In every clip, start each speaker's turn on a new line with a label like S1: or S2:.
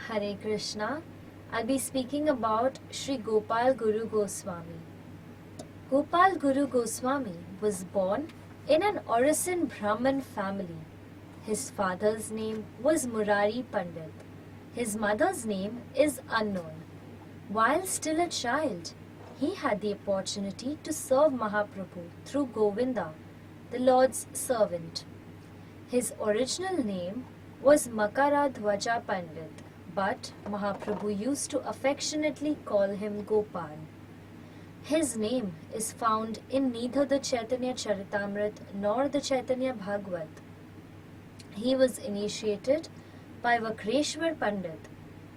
S1: Hare Krishna. I'll be speaking about Sri Gopal Guru Goswami. Gopal Guru Goswami was born in an Orison Brahmin family. His father's name was Murari Pandit. His mother's name is unknown. While still a child, he had the opportunity to serve Mahaprabhu through Govinda, the Lord's servant. His original name was Makaradhwaja Pandit, but Mahaprabhu used to affectionately call him Gopal. His name is found in neither the Chaitanya Charitamrit nor the Chaitanya Bhagavat. He was initiated by Vakreshwar Pandit,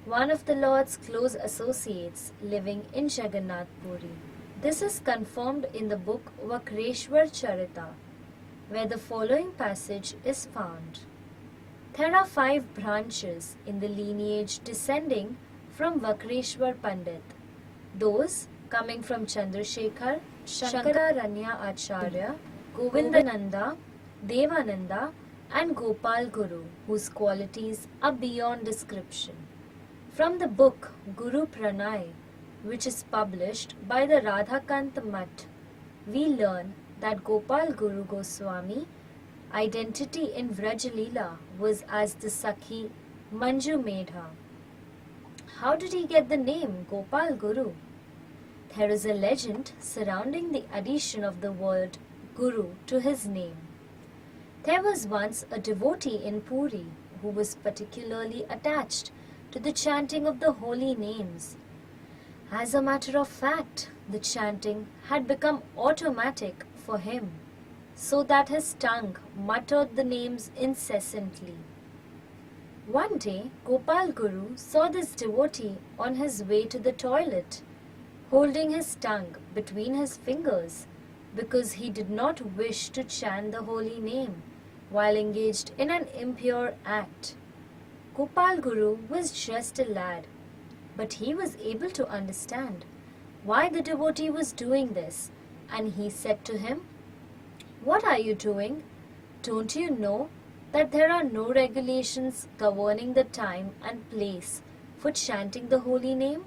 S1: one of the Lord's close associates living in Jagannath Puri. This is confirmed in the book Vakreshwar Charita, where the following passage is found. There are 5 branches in the lineage descending from Vakreshwar Pandit. Those coming from Chandrasekhar, Shankararanya Acharya, Govindananda, Devananda, and Gopal Guru, whose qualities are beyond description. From the book Guru Pranay, which is published by the Radhakant Mutt, we learn that Gopal Guru Goswami identity in Vrajalila was as the Sakhi Manju Medha. How did he get the name Gopal Guru? There is a legend surrounding the addition of the word Guru to his name. There was once a devotee in Puri who was particularly attached to the chanting of the holy names. As a matter of fact, the chanting had become automatic for him, so that his tongue muttered the names incessantly. One day, Gopal Guru saw this devotee on his way to the toilet, holding his tongue between his fingers because he did not wish to chant the holy name while engaged in an impure act. Gopal Guru was just a lad, but he was able to understand why the devotee was doing this, and he said to him, "What are you doing? Don't you know that there are no regulations governing the time and place for chanting the holy name?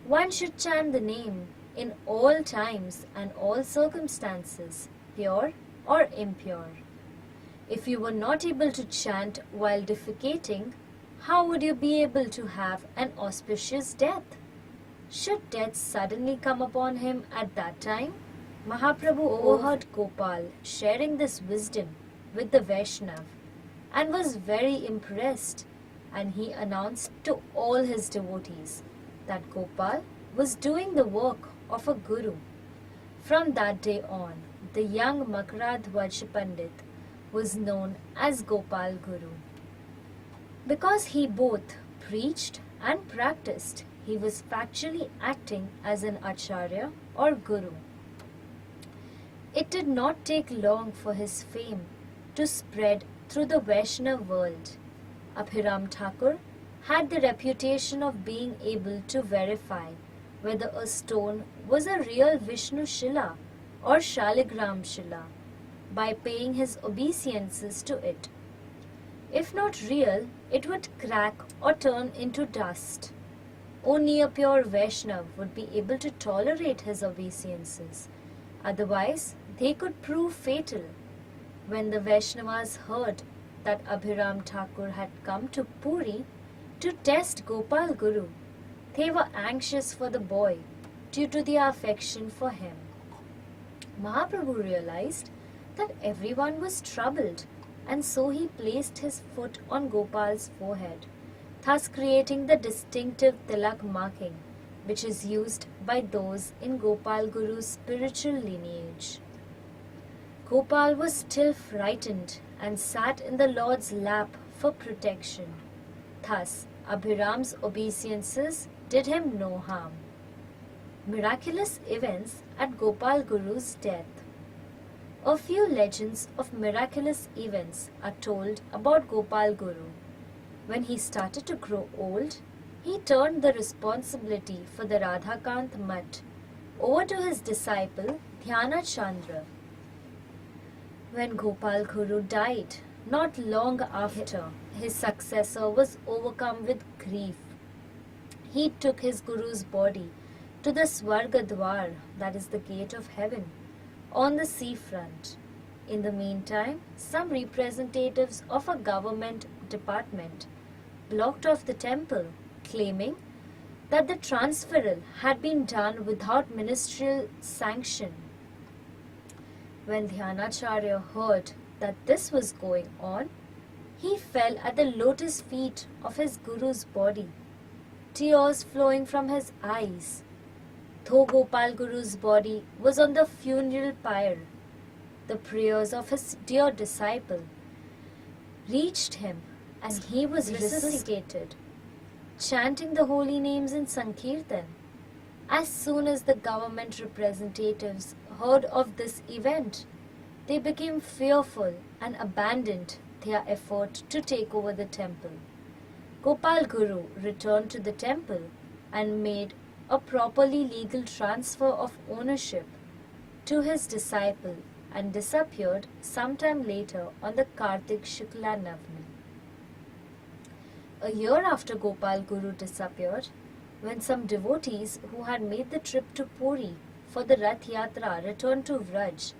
S1: One should chant the name in all times and all circumstances, pure or impure. If you were not able to chant while defecating, how would you be able to have an auspicious death? Should death suddenly come upon him at that time?" Mahaprabhu overheard Gopal sharing this wisdom with the Vaishnav and was very impressed, and he announced to all his devotees that Gopal was doing the work of a guru. From that day on, the young Makaradhwaj Pandit was known as Gopal Guru. Because he both preached and practiced, he was factually acting as an acharya or guru. It did not take long for his fame to spread through the Vaishnava world. Abhiram Thakur had the reputation of being able to verify whether a stone was a real Vishnu Shila or Shaligram Shila by paying his obeisances to it. If not real, it would crack or turn into dust. Only a pure Vaishnav would be able to tolerate his obeisances. Otherwise, they could prove fatal. When the Vaishnavas heard that Abhiram Thakur had come to Puri to test Gopal Guru, they were anxious for the boy due to their affection for him. Mahaprabhu realized that everyone was troubled, and so he placed his foot on Gopal's forehead, thus creating the distinctive tilak marking which is used by those in Gopal Guru's spiritual lineage. Gopal was still frightened and sat in the Lord's lap for protection. Thus, Abhiram's obeisances did him no harm. Miraculous events at Gopal Guru's death. A few legends of miraculous events are told about Gopal Guru. When he started to grow old, he turned the responsibility for the Radhakant Mutt over to his disciple Dhyana Chandra. When Gopal Guru died, not long after, his successor, was overcome with grief. He took his guru's body to the Swargadwar, that is the gate of heaven, on the seafront. In the meantime, some representatives of a government department blocked off the temple, claiming that the transferal had been done without ministerial sanction. When Dhyanacharya heard that this was going on, he fell at the lotus feet of his guru's body, tears flowing from his eyes. Though Gopal Guru's body was on the funeral pyre, the prayers of his dear disciple reached him and he was resuscitated, chanting the holy names in Sankirtan. As soon as the government representatives heard of this event, they became fearful and abandoned their effort to take over the temple. Gopal Guru returned to the temple and made a properly legal transfer of ownership to his disciple and disappeared sometime later on the Kartik Shukla Navami. A year after Gopal Guru disappeared, when some devotees who had made the trip to Puri for the Rath Yatra returned to Vraj,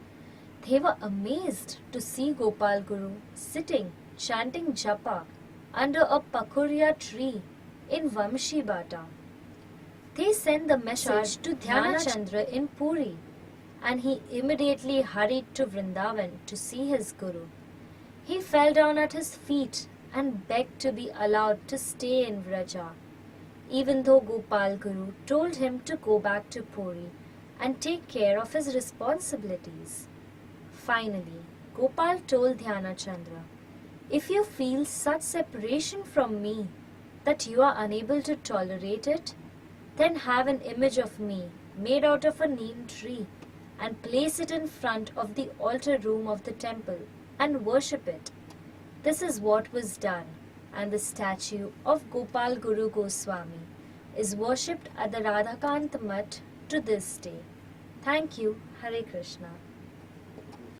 S1: they were amazed to see Gopal Guru sitting chanting japa under a pakurya tree in Vamshibata. They sent the message to Dhyanachandra in Puri, and he immediately hurried to Vrindavan to see his Guru. He fell down at his feet and begged to be allowed to stay in Vraja, even though Gopal Guru told him to go back to Puri and take care of his responsibilities. Finally, Gopal told Dhyanachandra, "If you feel such separation from me that you are unable to tolerate it, then have an image of me made out of a neem tree and place it in front of the altar room of the temple and worship it." This is what was done, and the statue of Gopal Guru Goswami is worshipped at the Radhakant Mutt to this day. Thank you. Hare Krishna.